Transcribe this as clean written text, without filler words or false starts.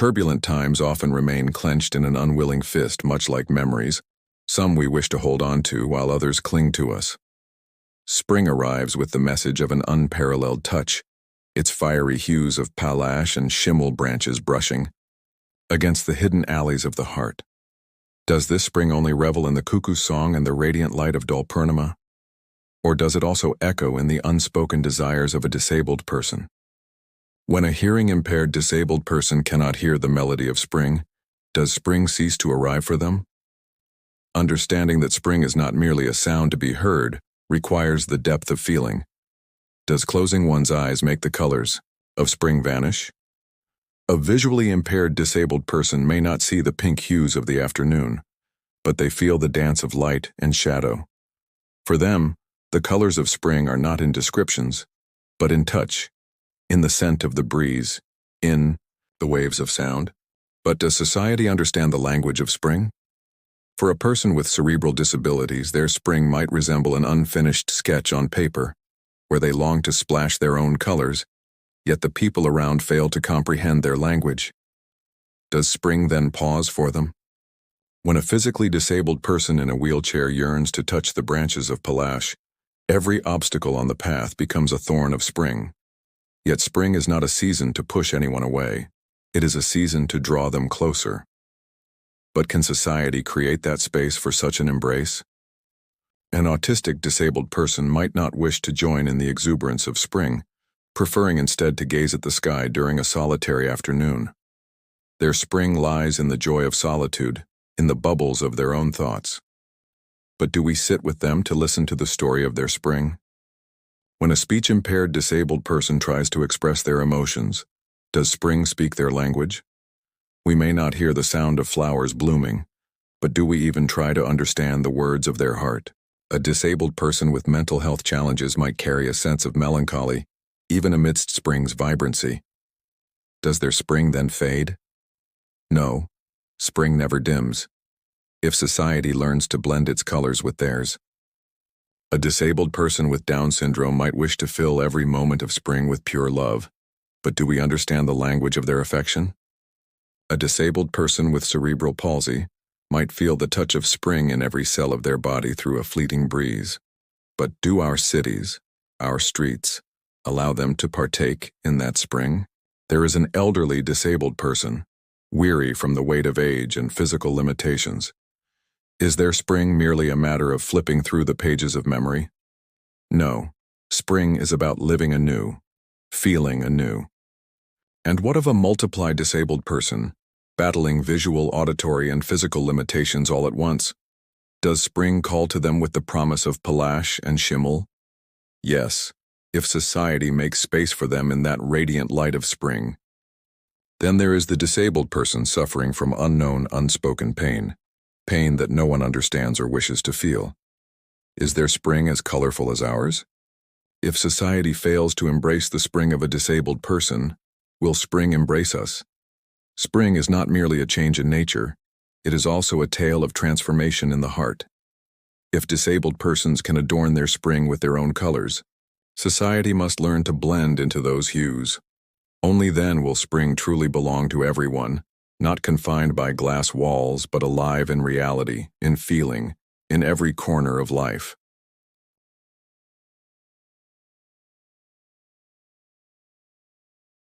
Turbulent times often remain clenched in an unwilling fist, much like memories. Some we wish to hold on to, while others cling to us. Spring arrives with the message of an unparalleled touch, its fiery hues of palash and shimmel branches brushing against the hidden alleys of the heart. Does this spring only revel in the cuckoo song and the radiant light of dull Purnima? Or does it also echo in the unspoken desires of a disabled person? When a hearing-impaired disabled person cannot hear the melody of spring, does spring cease to arrive for them? Understanding that spring is not merely a sound to be heard requires the depth of feeling. Does closing one's eyes make the colors of spring vanish? A visually impaired disabled person may not see the pink hues of the afternoon, but they feel the dance of light and shadow. For them, the colors of spring are not in descriptions, but in touch, in the scent of the breeze, in the waves of sound. But does society understand the language of spring? For a person with cerebral disabilities, their spring might resemble an unfinished sketch on paper, where they long to splash their own colors, yet the people around fail to comprehend their language. Does spring then pause for them? When a physically disabled person in a wheelchair yearns to touch the branches of palash, every obstacle on the path becomes a thorn of spring. Yet spring is not a season to push anyone away. It is a season to draw them closer. But can society create that space for such an embrace? An autistic disabled person might not wish to join in the exuberance of spring, preferring instead to gaze at the sky during a solitary afternoon. Their spring lies in the joy of solitude, in the bubbles of their own thoughts. But do we sit with them to listen to the story of their spring? When a speech-impaired disabled person tries to express their emotions, does spring speak their language? We may not hear the sound of flowers blooming, but do we even try to understand the words of their heart? A disabled person with mental health challenges might carry a sense of melancholy, even amidst spring's vibrancy. Does their spring then fade? No, spring never dims, if society learns to blend its colors with theirs. A disabled person with Down syndrome might wish to fill every moment of spring with pure love, but do we understand the language of their affection? A disabled person with cerebral palsy might feel the touch of spring in every cell of their body through a fleeting breeze. But do our cities, our streets, allow them to partake in that spring? There is an elderly disabled person, weary from the weight of age and physical limitations. Is their spring merely a matter of flipping through the pages of memory? No, spring is about living anew, feeling anew. And what of a multiplied disabled person, battling visual, auditory, and physical limitations all at once? Does spring call to them with the promise of palash and shimmel? Yes, if society makes space for them in that radiant light of spring. Then there is the disabled person suffering from unknown, unspoken pain, pain that no one understands or wishes to feel. Is their spring as colorful as ours? If society fails to embrace the spring of a disabled person, will spring embrace us? Spring is not merely a change in nature, it is also a tale of transformation in the heart. If disabled persons can adorn their spring with their own colors, society must learn to blend into those hues. Only then will spring truly belong to everyone, not confined by glass walls, but alive in reality, in feeling, in every corner of life.